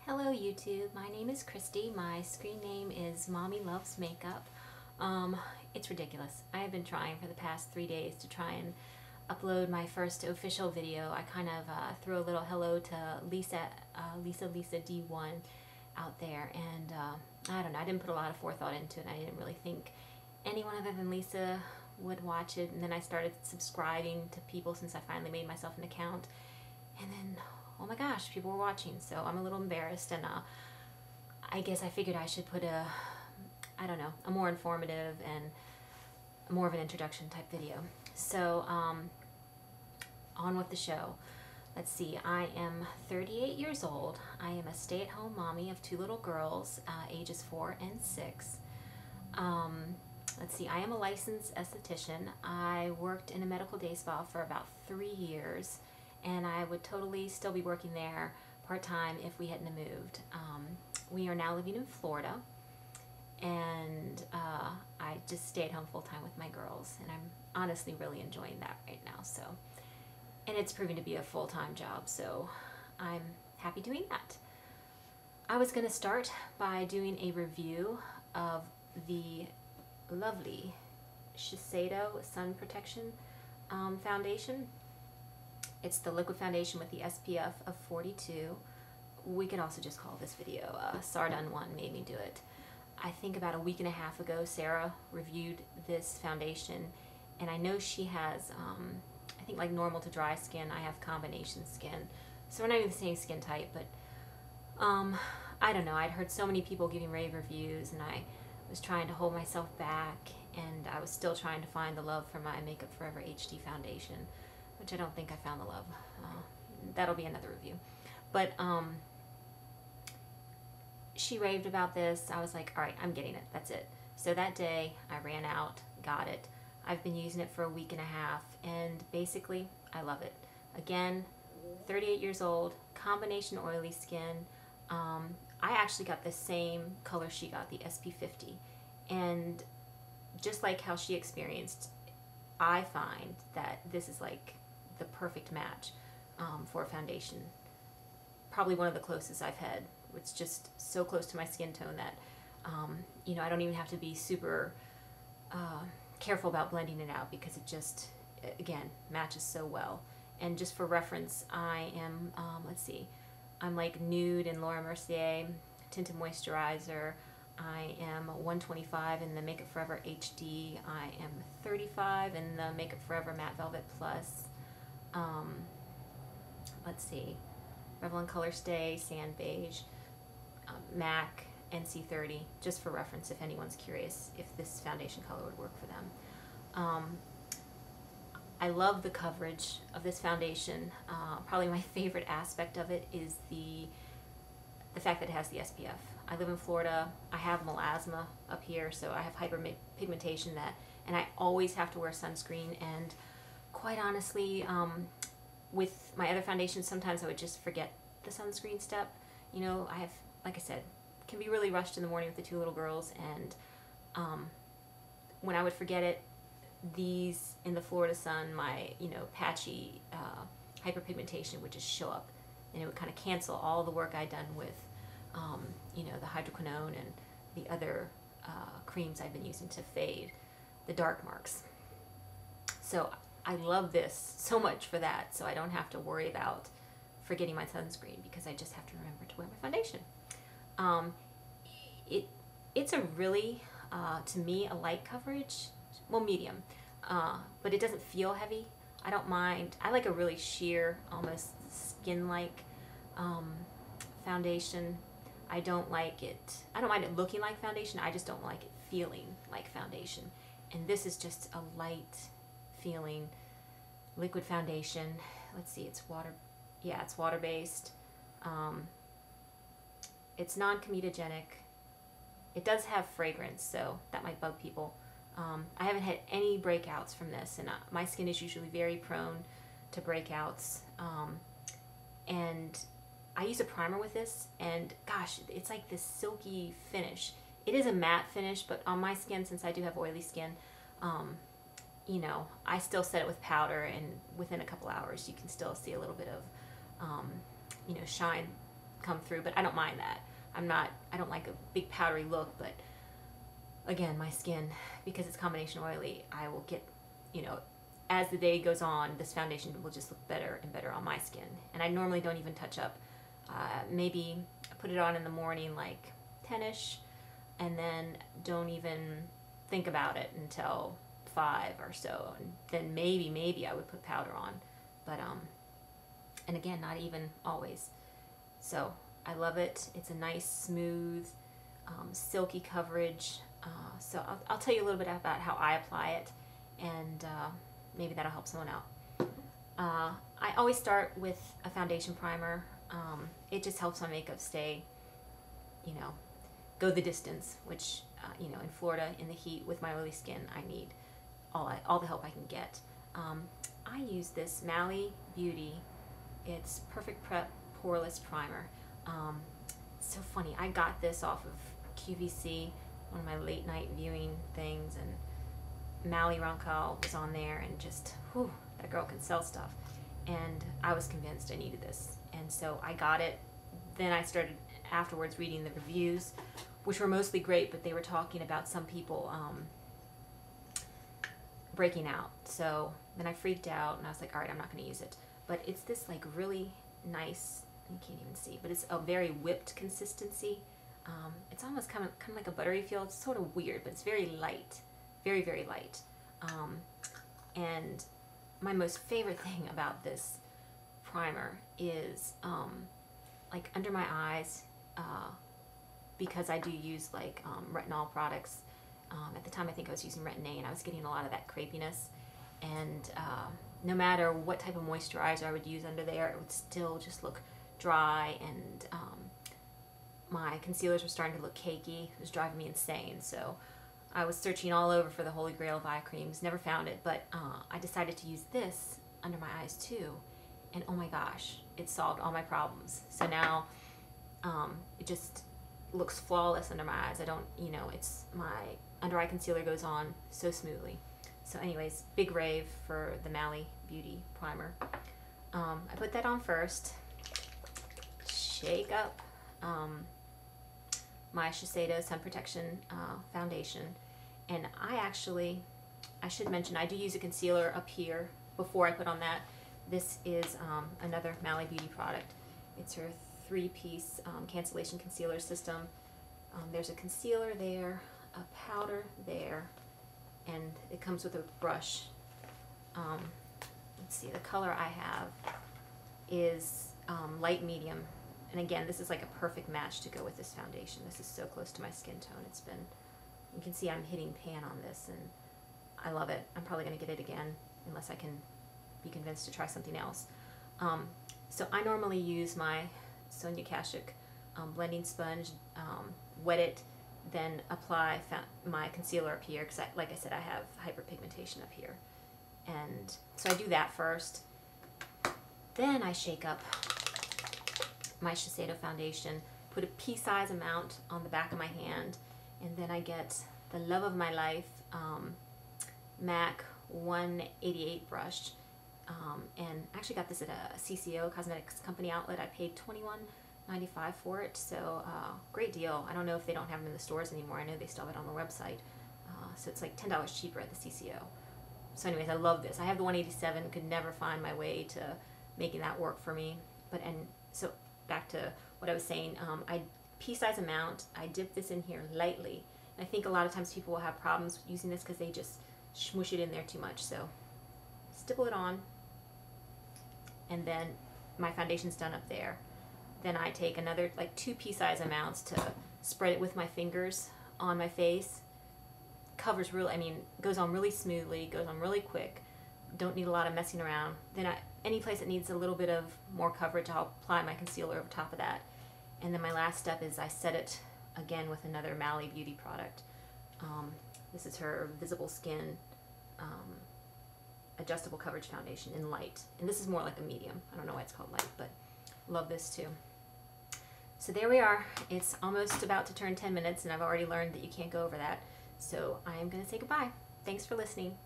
Hello YouTube, my name is Christy. My screen name is Mommy Loves Makeup. It's ridiculous. I have been trying for the past 3 days to try and upload my first official video. I kind of threw a little hello to Lisa D1 out there, and I don't know, I didn't put a lot of forethought into it. I didn't really think anyone other than Lisa would watch it, and then I started subscribing to people since I finally made myself an account, and then oh my gosh, people were watching, so I'm a little embarrassed, and I guess I figured I should put I don't know, a more informative and more of an introduction type video. So on with the show. Let's see, I am 38 years old. I am a stay-at-home mommy of 2 little girls, ages 4 and 6. Let's see, I am a licensed esthetician. I worked in a medical day spa for about 3 years, and I would totally still be working there part-time if we hadn't moved. We are now living in Florida, and I just stay at home full-time with my girls, and I'm honestly really enjoying that right now. So, and it's proving to be a full-time job, so I'm happy doing that. I was going to start by doing a review of the lovely Shiseido Sun Protection Foundation. It's the liquid foundation with the SPF of 42. We could also just call this video Sardone One made me do it. I think about a week and a half ago, Sarah reviewed this foundation, and I know she has, I think like normal to dry skin. I have combination skin, so we're not even the same skin type, but I don't know. I'd heard so many people giving rave reviews, and I was trying to hold myself back, and I was still trying to find the love for my Makeup Forever HD foundation, which I don't think I found the love. That'll be another review. But she raved about this. I was like, all right, I'm getting it. That's it. So that day, I ran out, got it. I've been using it for a week and a half, and basically, I love it. Again, 38 years old, combination oily skin. I actually got the same color she got, the SP50. And just like how she experienced, I find that this is like the perfect match for a foundation. Probably one of the closest I've had. It's just so close to my skin tone that you know, I don't even have to be super careful about blending it out, because it just, again, matches so well. And just for reference, I am, let's see, I'm like nude in Laura Mercier tinted moisturizer. I am 125 in the Makeup Forever HD. I am 35 in the Makeup Forever Matte Velvet Plus. Let's see, Revlon Color Stay, Sand Beige, MAC, NC30, just for reference if anyone's curious if this foundation color would work for them. I love the coverage of this foundation. Probably my favorite aspect of it is the fact that it has the SPF. I live in Florida. I have melasma up here, so I have hyperpigmentation and I always have to wear sunscreen. And quite honestly, with my other foundations, sometimes I would just forget the sunscreen step. You know, I have, like I said, can be really rushed in the morning with the 2 little girls, and when I would forget it, these in the Florida sun, my, you know, patchy hyperpigmentation would just show up, and it would kind of cancel all the work I'd done with you know, the hydroquinone and the other creams I've been using to fade the dark marks. So I love this so much for that, so I don't have to worry about forgetting my sunscreen, because I just have to remember to wear my foundation. It's a really, to me, a light coverage, well, medium, but it doesn't feel heavy. I don't mind. I like a really sheer, almost skin-like foundation. I don't like it, I don't mind it looking like foundation, I just don't like it feeling like foundation. And this is just a light feeling liquid foundation. Let's see, it's water, yeah, it's water-based. It's non-comedogenic. It does have fragrance, so that might bug people. I haven't had any breakouts from this, and my skin is usually very prone to breakouts. And I use a primer with this, and gosh, it's like this silky finish. It is a matte finish, but on my skin, since I do have oily skin, you know, I still set it with powder, and within a couple hours you can still see a little bit of you know, shine come through, but I don't mind that. I don't like a big powdery look, but again, my skin, because it's combination oily, I will get, you know, as the day goes on, this foundation will just look better and better on my skin. And I normally don't even touch up. Maybe I put it on in the morning, like 10ish, and then don't even think about it until 5 or so. And then maybe I would put powder on. But, and again, not even always. So I love it. It's a nice, smooth, silky coverage. So I'll tell you a little bit about how I apply it, and maybe that'll help someone out. I always start with a foundation primer. It just helps my makeup stay, you know, go the distance, which, you know, in Florida, in the heat, with my oily skin, I need all the help I can get. I use this Mally Beauty. It's Perfect Prep Poreless Primer. It's so funny. I got this off of QVC, one of my late night viewing things, and Mally Roncal was on there, and just, whew, that girl can sell stuff. And I was convinced I needed this, and so I got it. Then I started afterwards reading the reviews, which were mostly great, but they were talking about some people breaking out. So then I freaked out, and I was like, all right, I'm not going to use it. But it's this like really nice, you can't even see, but it's a very whipped consistency. It's almost kind of like a buttery feel. It's sort of weird, but it's very light, very, very light. And my most favorite thing about this primer is like under my eyes, because I do use like retinol products. At the time I think I was using Retin-A, and I was getting a lot of that crepiness, and no matter what type of moisturizer I would use under there, it would still just look dry, and my concealers were starting to look cakey. It was driving me insane. So I was searching all over for the holy grail of eye creams, never found it, but I decided to use this under my eyes too, and oh my gosh, it solved all my problems. So now it just looks flawless under my eyes. I don't, you know, it's my under eye concealer goes on so smoothly. So anyways, big rave for the Mally Beauty Primer. I put that on first, shake up my Shiseido Sun Protection Foundation, and I should mention, I do use a concealer up here before I put on that. This is another Mally Beauty product. It's her 3-piece Cancellation Concealer system. There's a concealer there, a powder there, and it comes with a brush. Let's see, the color I have is light medium. And again, this is like a perfect match to go with this foundation. This is so close to my skin tone. It's been, you can see I'm hitting pan on this, and I love it. I'm probably going to get it again unless I can be convinced to try something else. So I normally use my Sonia Kashuk blending sponge, wet it, then apply my concealer up here, because like I said, I have hyperpigmentation up here. And so I do that first. Then I shake up my Shiseido foundation, put a pea-size amount on the back of my hand, and then I get the love of my life MAC 188 brush. And I actually got this at a CCO, Cosmetics Company outlet. I paid $21.95 for it, so great deal. I don't know if they don't have them in the stores anymore. I know they still have it on the website. So it's like $10 cheaper at the CCO. So anyways, I love this. I have the 187, could never find my way to making that work for me. So back to what I was saying, I pea-size amount, I dip this in here lightly. And I think a lot of times people will have problems using this because they just smoosh it in there too much. So stipple it on, and then my foundation's done up there. Then I take another like 2 pea-size amounts to spread it with my fingers on my face. Covers really, I mean, goes on really smoothly, goes on really quick. Don't need a lot of messing around. Then any place that needs a little bit of more coverage, I'll apply my concealer over top of that. And then my last step is I set it again with another Mally Beauty product. This is her Visible Skin Adjustable Coverage Foundation in light. And this is more like a medium. I don't know why it's called light, but love this too. So there we are. It's almost about to turn 10 minutes, and I've already learned that you can't go over that. So I am going to say goodbye. Thanks for listening.